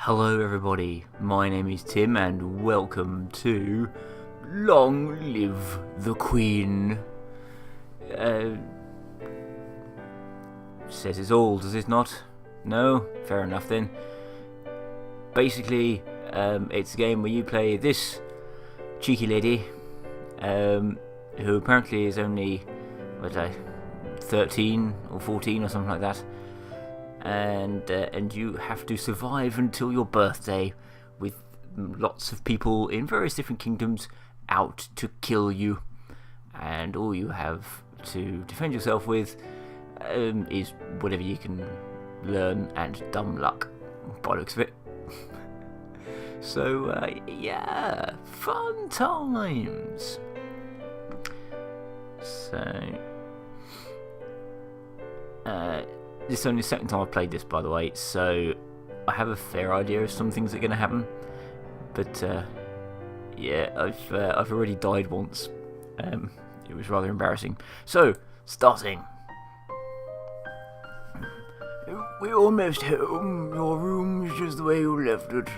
Hello everybody, my name is Tim and welcome to Long Live the Queen. Says it's all, does it not? No? Fair enough then. Basically, it's a game where you play this cheeky lady, who apparently is only, 13 or 14 or something like that. And you have to survive until your birthday with lots of people in various different kingdoms out to kill you, and all you have to defend yourself with is whatever you can learn and dumb luck, by the looks of it. So yeah, fun times. So this is only the second time I've played this, by the way, so I have a fair idea of some things that are going to happen. But yeah, I've already died once. It was rather embarrassing. So, starting. We're almost home. Your room is just the way you left it.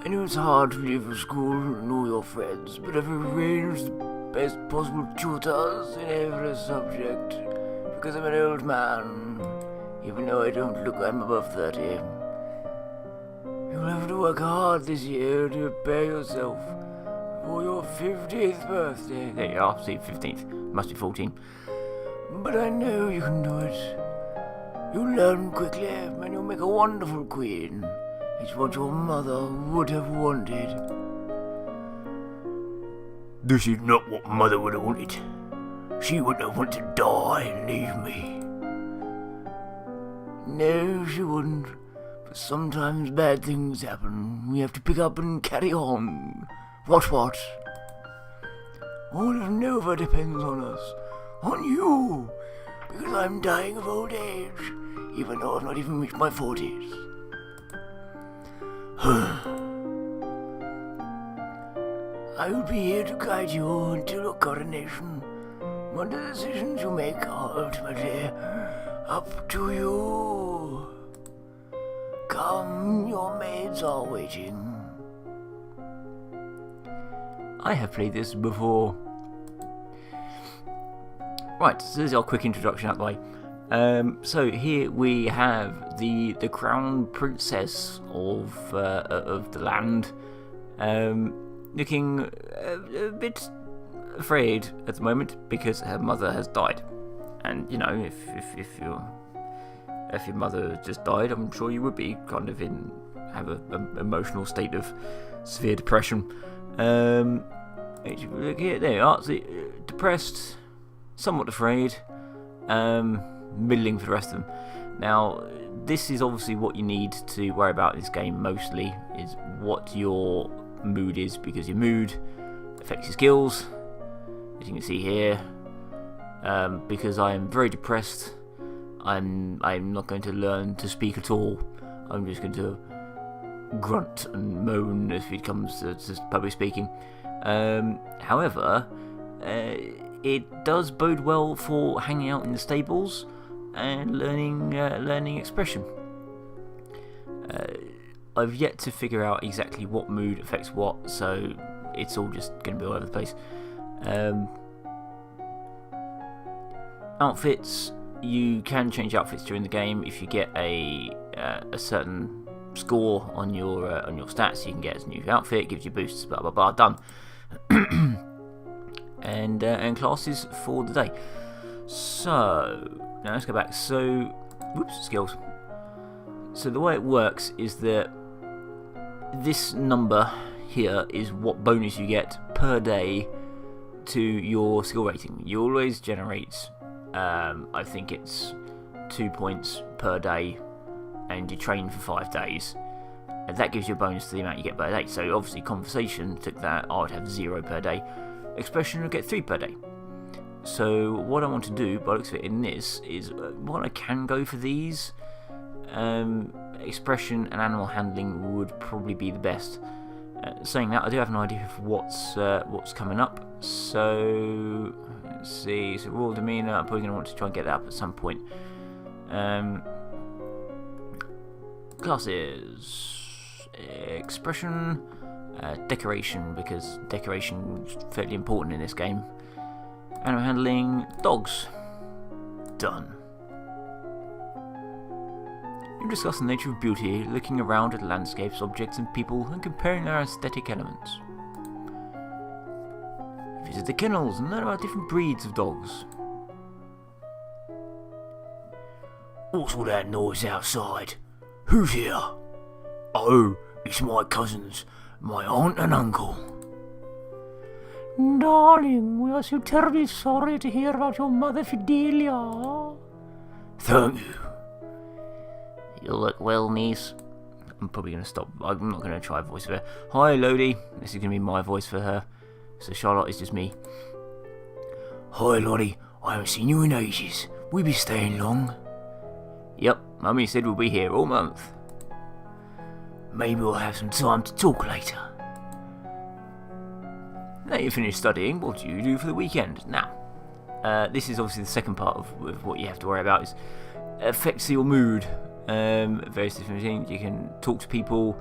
I know it's hard to leave for school and all your friends, but I've arranged the best possible tutors in every subject, because I'm an old man, even though I don't look I'm above 30. You'll have to work hard this year to prepare yourself for your 50th birthday. There you are, see, 15th, must be 14. But I know you can do it. You'll learn quickly, and you'll make a wonderful queen. It's what your mother would have wanted. This is not what Mother would have wanted. She wouldn't have wanted to die and leave me. No, she wouldn't. But sometimes bad things happen. We have to pick up and carry on. What? All of Nova depends on us. On you. Because I'm dying of old age. Even though I've not even reached my 40s. I will be here to guide you until your coronation. But the decisions you make are ultimately up to you. Come, your maids are waiting. I have played this before. Right, so this is our quick introduction out of the way. So here we have the crown princess of the land. Looking a bit afraid at the moment because her mother has died, and you know, if your mother just died, I'm sure you would be kind of have an emotional state of severe depression. Look here, there you are. So, depressed, somewhat afraid, middling for the rest of them. Now, this is obviously what you need to worry about in this game mostly, is what your mood is, because your mood affects your skills, as you can see here. Because I am very depressed, I'm not going to learn to speak at all. I'm just going to grunt and moan if it comes to public speaking. However, it does bode well for hanging out in the stables and learning expression. I've yet to figure out exactly what mood affects what, so it's all just going to be all over the place. Outfits, you can change outfits during the game. If you get a certain score on your stats, you can get a new outfit, gives you boosts, blah blah blah, done. and classes for the day. So now let's go back. So, skills. So the way it works is that this number here is what bonus you get per day to your skill rating. You always generate, I think it's 2 points per day, and you train for 5 days. And that gives you a bonus to the amount you get per day. So obviously conversation took that, I would have 0 per day. Expression would get 3 per day. So what I want to do, by the looks of it in this, is what I can go for these. Expression and animal handling would probably be the best. Saying that, I do have an idea of what's coming up. So let's see. So raw demeanor, I'm probably going to want to try and get that up at some point. Classes. Expression. Decoration, because decoration is fairly important in this game. Animal handling. Dogs. Done. You discuss the nature of beauty, looking around at landscapes, objects and people, and comparing their aesthetic elements. Visit the kennels and learn about different breeds of dogs. What's all that noise outside? Who's here? Oh, it's my cousins, my aunt and uncle. Darling, we are so terribly sorry to hear about your mother Fidelia. Thank you. You look well, niece. I'm probably going to stop. I'm not going to try a voice for her. Hi, Elodie. This is going to be my voice for her. So Charlotte is just me. Hi, Elodie. I haven't seen you in ages. We be staying long? Yep, Mummy said we'll be here all month. Maybe we'll have some time to talk later. Now you've finished studying, what do you do for the weekend? Now, this is obviously the second part of what you have to worry about. Is affects your mood. Various different things. You can talk to people,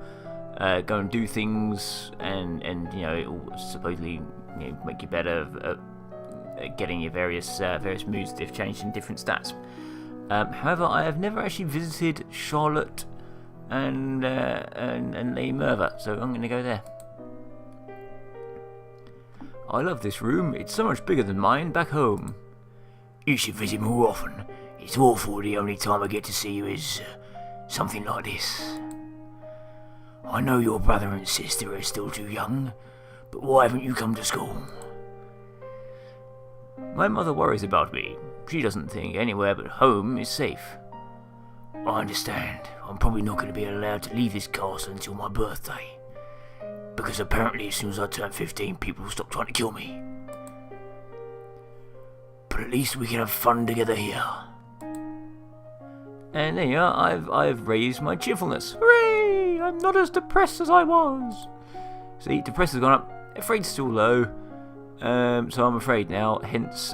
go and do things, and you know, it will supposedly make you better at getting your various moods changed in different stats. However, I have never actually visited Charlotte and Lady Merva, so I'm going to go there. I love this room. It's so much bigger than mine back home. You should visit more often. It's awful the only time I get to see you is something like this. I know your brother and sister are still too young, but why haven't you come to school? My mother worries about me. She doesn't think anywhere but home is safe. I understand. I'm probably not going to be allowed to leave this castle until my birthday. Because apparently as soon as I turn 15, people will stop trying to kill me. But at least we can have fun together here. And there you are, I've raised my cheerfulness. Hooray! I'm not as depressed as I was. See, depressed has gone up. Afraid's still low. So I'm afraid now, hence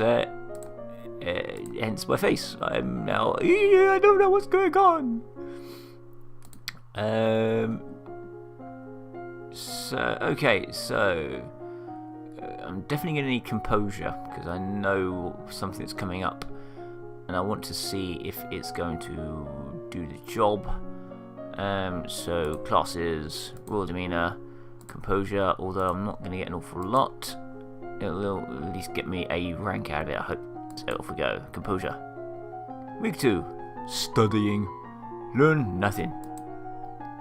my face. I'm now, I don't know what's going on. So I'm definitely going to need composure, because I know something's coming up. And I want to see if it's going to do the job. So classes, royal demeanour, composure, although I'm not going to get an awful lot. It'll at least get me a rank out of it, I hope. So off we go. Composure. Week 2. Studying. Learn nothing.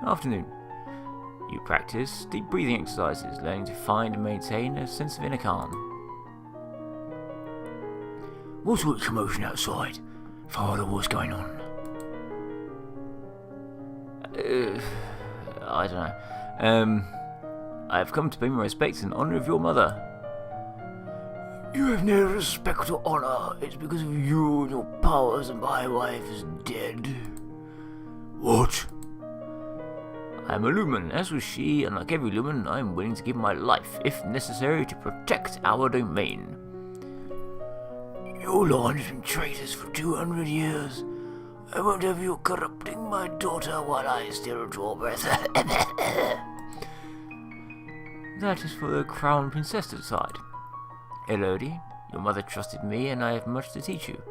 Afternoon. You practice deep breathing exercises, learning to find and maintain a sense of inner calm. What's all the commotion outside? Father, what's going on? I don't know. I have come to pay my respects in honour of your mother. You have no respect or honour. It's because of you and your powers and my wife is dead. What? I am a lumen, as was she, and like every lumen, I am willing to give my life, if necessary, to protect our domain. Your line has been traitors for 200 years. I won't have you corrupting my daughter while I still draw breath. That is for the crown princess to decide. Elodie, your mother trusted me, and I have much to teach you.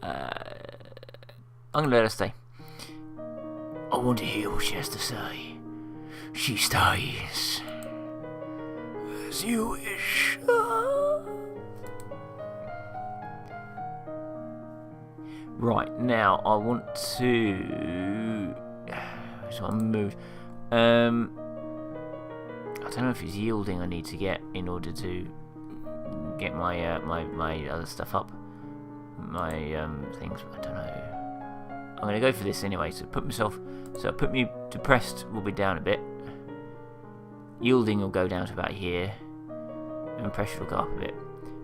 I'm going to let her stay. I want to hear what she has to say. She stays. As you wish. Right, now I want to... So I moved. I don't know if it's yielding I need to get in order to get my my other stuff up. My things, I don't know. I'm going to go for this anyway, so put me depressed will be down a bit. Yielding will go down to about here. And pressure will go up a bit.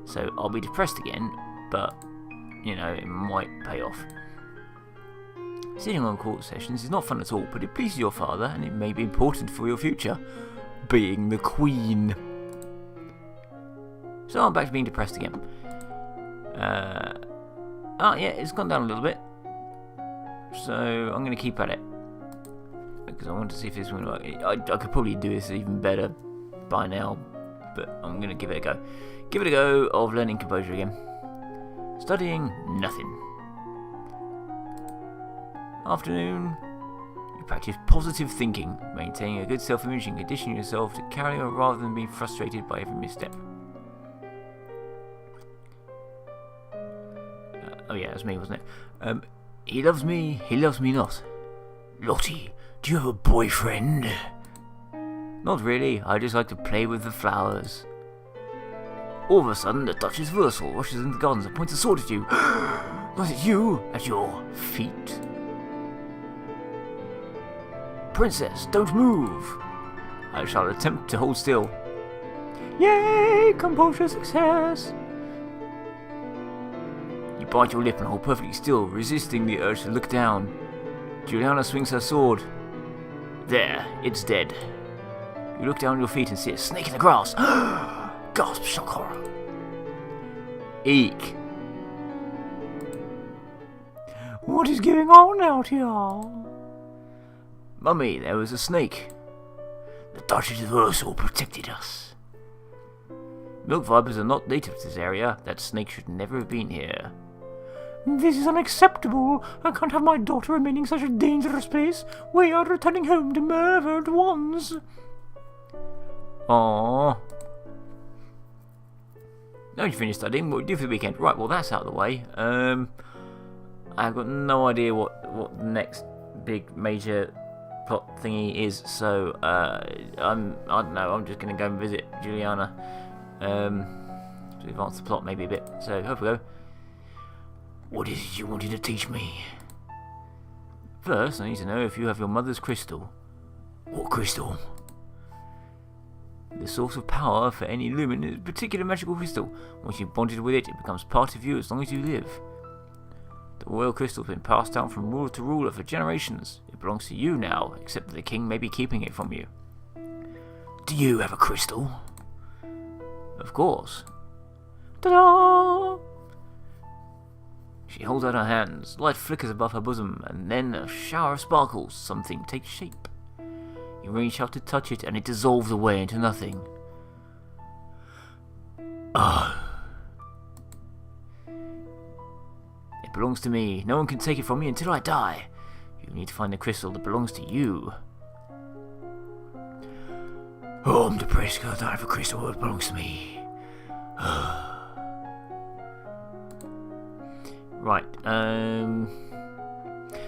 So I'll be depressed again, but it might pay off. Sitting on court sessions is not fun at all, but it pleases your father and it may be important for your future. Being the queen. So I'm back to being depressed again. Yeah, it's gone down a little bit. So I'm going to keep at it because I want to see if this one works. I could probably do this even better by now, but I'm going to give it a go. Give it a go of learning composure again. Studying nothing. Afternoon. You practice positive thinking, maintaining a good self-image and conditioning yourself to carry on rather than being frustrated by every misstep. Oh yeah, that's me, wasn't it? He loves me not. Lottie, do you have a boyfriend? Not really, I just like to play with the flowers. All of a sudden, the Duchess of Ursel rushes into the gardens and points a sword at you. Not at you, at your feet. Princess, don't move. I shall attempt to hold still. Yay! Composure success! You bite your lip and hold perfectly still, resisting the urge to look down. Juliana swings her sword. There, it's dead. You look down at your feet and see a snake in the grass. Gasp, shock horror. Eek. What is going on out here? Mummy, there was a snake. The Duchess of Ursel protected us. Milk vipers are not native to this area. That snake should never have been here. This is unacceptable. I can't have my daughter remaining in such a dangerous place. We are returning home to murdered ones. Aww. Now you finished studying. What do you do for the weekend? Right, well that's out of the way. I've got no idea what the next big major plot thingy is, so I don't know. I'm just gonna go and visit Juliana. To advance the plot maybe a bit. So off we go. What is it you wanted to teach me? First, I need to know if you have your mother's crystal. What crystal? The source of power for any lumen is a particular magical crystal. Once you've bonded with it, it becomes part of you as long as you live. The royal crystal has been passed down from ruler to ruler for generations. It belongs to you now, except that the king may be keeping it from you. Do you have a crystal? Of course. Ta-da! She holds out her hands, light flickers above her bosom, and then a shower of sparkles, something takes shape. You reach out to touch it, and it dissolves away into nothing. It belongs to me. No one can take it from me until I die. You need to find the crystal that belongs to you. Oh, I'm depressed because I don't have a crystal that belongs to me. Right,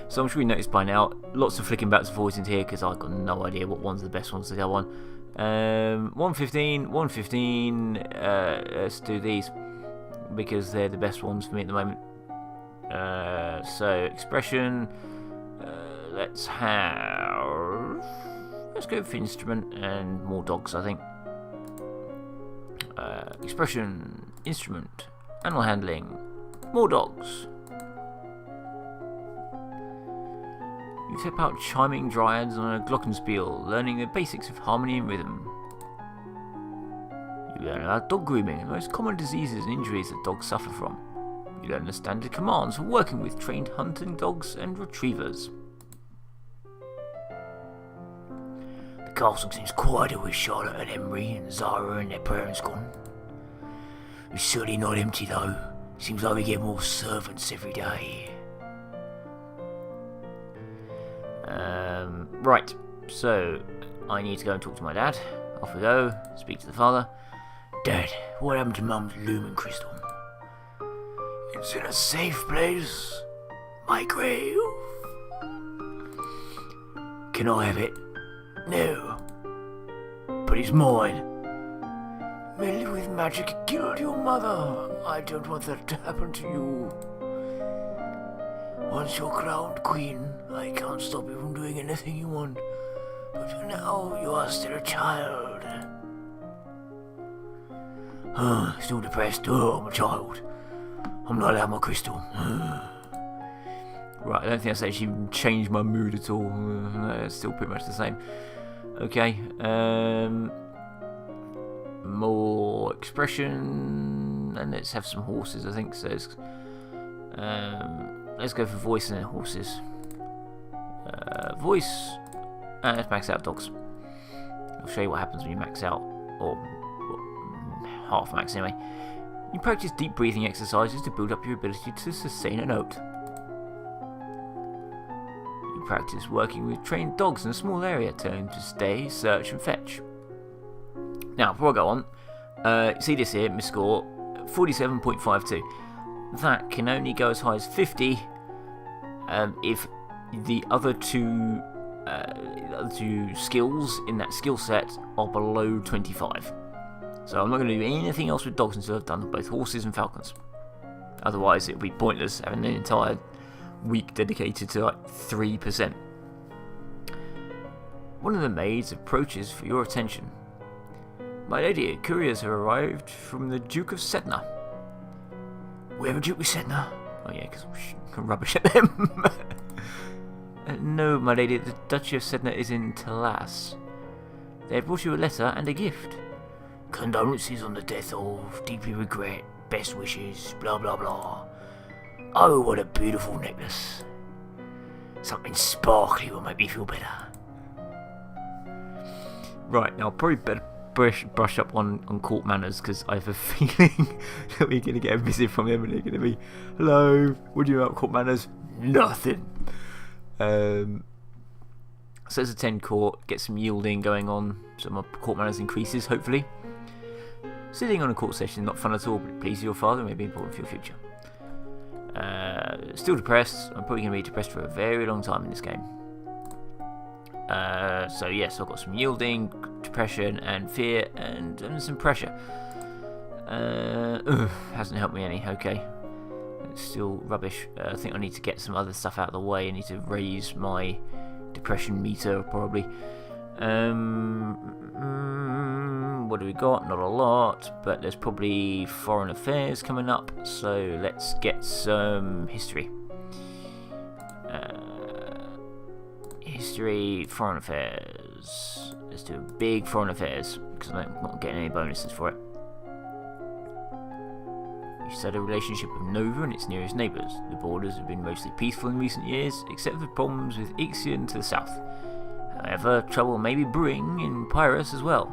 so I'm sure you noticed by now, lots of flicking back and forwards into here because I've got no idea what one's the best ones to go on. 115, 115, let's do these because they're the best ones for me at the moment. So, expression, let's go for instrument and more dogs, I think. Expression, instrument, animal handling, more dogs. You step out chiming dryads on a glockenspiel, learning the basics of harmony and rhythm. You learn about dog grooming, the most common diseases and injuries that dogs suffer from. You learn the standard commands for working with trained hunting dogs and retrievers. The castle seems quieter with Charlotte and Emery and Zara and their parents gone. It's certainly not empty though. Seems like we get more servants every day. Right, so I need to go and talk to my dad. Off we go, speak to the father. Dad, what happened to Mum's lumen crystal? It's in a safe place. My grave. Can I have it? No. But it's mine. Meddling with magic killed your mother. I don't want that to happen to you. Once you're crowned queen, I can't stop you from doing anything you want. But for now, you are still a child. Still depressed. I'm a child. I'm not allowed my crystal. Right, I don't think that's actually changed my mood at all. It's still pretty much the same. Okay, more expression, and let's have some horses, I think. So let's go for voice and then horses. Voice. And let's max out dogs. I'll show you what happens when you max out, or half max anyway. You practice deep breathing exercises to build up your ability to sustain a note. You practice working with trained dogs in a small area, telling them to stay, search and fetch. Now, before I go on, see this here, my score, 47.52. That can only go as high as 50 if the other two skills in that skill set are below 25. So I'm not going to do anything else with dogs until I've done both horses and falcons. Otherwise, it would be pointless having an entire week dedicated to like 3%. One of the maids approaches for your attention. My lady, couriers have arrived from the Duke of Sedna. We have a Duke of Sedna? Oh yeah, because I'm rubbish at them. No, my lady, the Duchy of Sedna is in Talas. They have brought you a letter and a gift. Condolences on the death of, deeply regret, best wishes, blah blah blah. Oh, what a beautiful necklace. Something sparkly will make me feel better. Right, now probably better brush up on court manners, because I have a feeling that we're going to get a visit from them and they're going to be, hello, what do you know about court manners? Nothing. So it's a 10 court, get some yielding going on, so my court manners increases, hopefully. Sitting on a court session is not fun at all, but it pleases your father and may be important for your future. Still depressed. I'm probably going to be depressed for a very long time in this game. So yes, I've got some yielding, depression and fear and some pressure. Hasn't helped me any, okay. It's still rubbish. I think I need to get some other stuff out of the way. I need to raise my depression meter probably. What do we got? Not a lot, but there's probably foreign affairs coming up, so let's get some history. History, foreign affairs. Let's do a big foreign affairs, because I'm not getting any bonuses for it. You started a relationship with Nova and its nearest neighbours. The borders have been mostly peaceful in recent years, except for problems with Ixion to the south. However, trouble may be brewing in Pyrrhus as well.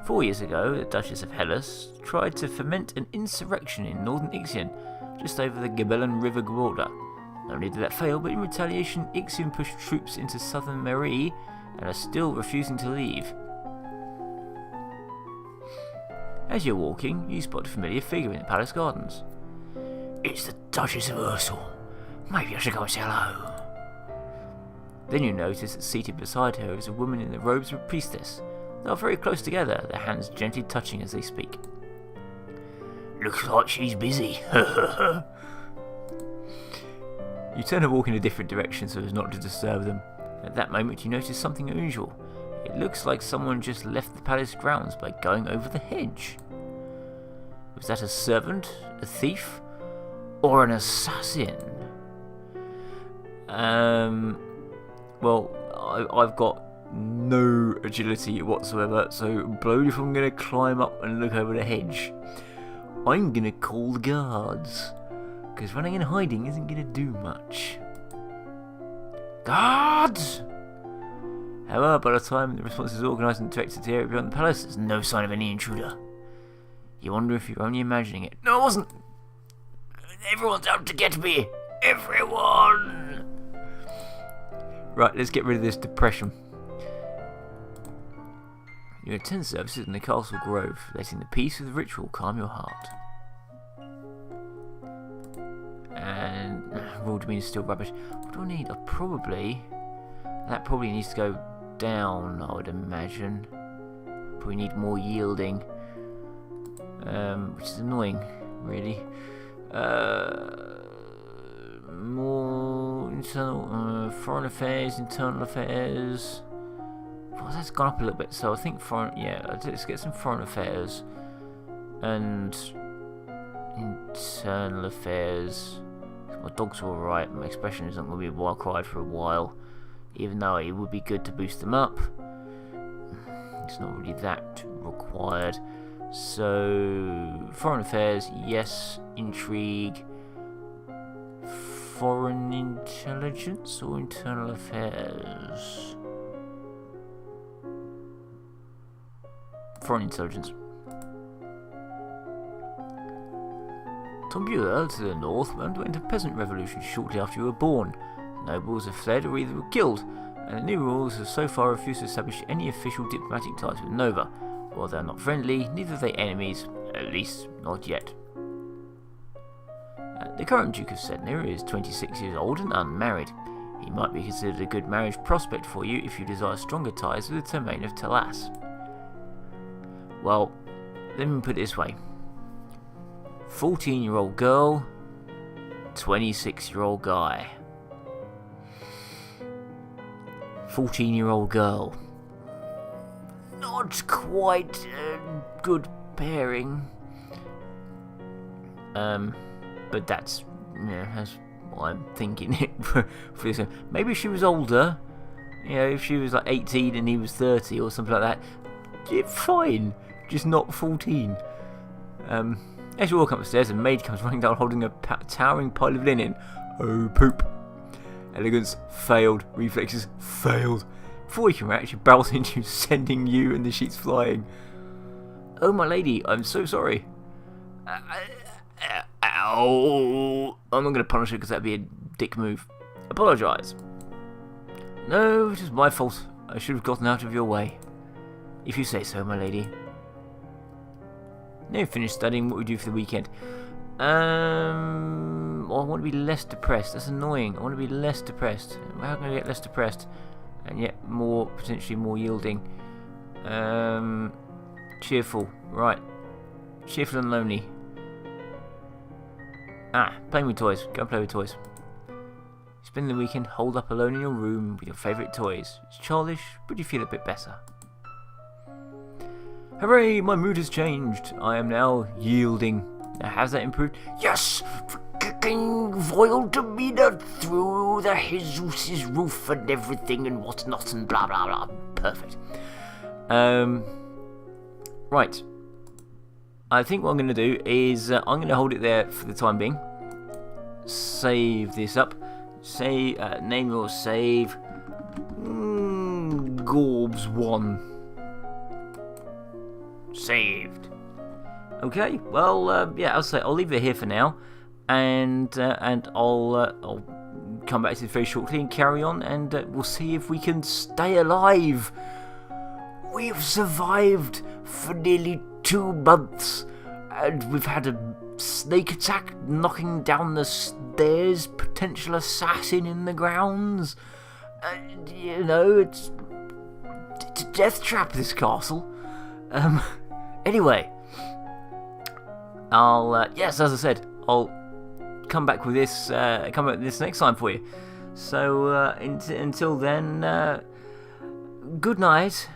4 years ago, the Duchess of Hellas tried to foment an insurrection in northern Ixion, just over the Gibelline River border. Not only did that fail, but in retaliation, Ixion pushed troops into southern Marie and are still refusing to leave. As you're walking, you spot a familiar figure in the palace gardens. It's the Duchess of Ursel. Maybe I should go and say hello. Then you notice that seated beside her is a woman in the robes of a priestess. They are very close together, their hands gently touching as they speak. Looks like she's busy. You turn and walk in a different direction so as not to disturb them. At that moment you notice something unusual. It looks like someone just left the palace grounds by going over the hedge. Was that a servant, a thief, or an assassin? Well, I've got no agility whatsoever, so blowed if I'm going to climb up and look over the hedge. I'm going to call the guards, because running and hiding isn't going to do much. Guards! However, by the time the response is organised and directed to the area beyond the palace, there's no sign of any intruder. You wonder if you're only imagining it. No, I wasn't. Everyone's out to get me. Everyone! Right, let's get rid of this depression. You attend services in the castle grove, letting the peace of the ritual calm your heart. And raw demeanor is still rubbish. What do I need? That probably needs to go down, I would imagine. Probably need more yielding, which is annoying, really. More internal, foreign affairs, internal affairs. Well, that's gone up a little bit, so I think let's get some foreign affairs and internal affairs. My dogs are alright, my expression isn't going to be a wild cry for a while, even though it would be good to boost them up. It's not really that required. So, foreign affairs, yes. Intrigue, foreign intelligence or internal affairs? Foreign intelligence. Tombula to the north underwent a peasant revolution shortly after you were born. The nobles have fled or either were killed, and the new rulers have so far refused to establish any official diplomatic ties with Nova. While they are not friendly, neither are they enemies, at least not yet. The current Duke of Sedna is 26 years old and unmarried. He might be considered a good marriage prospect for you if you desire stronger ties with the domain of Talas. Well, let me put it this way. 14-year-old girl, 26-year-old guy. 14-year-old girl. Not quite a good pairing. But that's what I'm thinking for this. Maybe she was older. If she was like 18 and he was 30 or something like that. Yeah, fine. Just not 14. As you walk up the stairs, a maid comes running down holding a towering pile of linen. Oh, poop. Elegance failed. Reflexes failed. Before you can react, she barrels into you, sending you and the sheets flying. Oh, my lady, I'm so sorry. Ow. I'm not going to punish her because that'd be a dick move. Apologise. No, it was my fault. I should have gotten out of your way. If you say so, my lady. Now you've finished studying, what we do for the weekend. I want to be less depressed. That's annoying. I want to be less depressed. How can I get less depressed? And yet potentially more yielding. Cheerful. Right. Cheerful and lonely. Playing with toys. Go and play with toys. Spend the weekend holed up alone in your room with your favourite toys. It's childish, but you feel a bit better. Hooray, my mood has changed. I am now yielding. Now, has that improved? Yes! Fucking vile demeanor through the Jesus' roof and everything and whatnot and blah blah blah. Perfect. Right. I think what I'm going to do is I'm going to hold it there for the time being. Save this up. Name your save. Gorbz 1. Saved. Okay. Well, I'll leave it here for now, and I'll come back to this very shortly and carry on, and we'll see if we can stay alive. We've survived for nearly 2 months, and we've had a snake attack knocking down the stairs, potential assassin in the grounds. It's a death trap, this castle. Anyway, as I said, I'll come back with this next time for you. So until then, good night.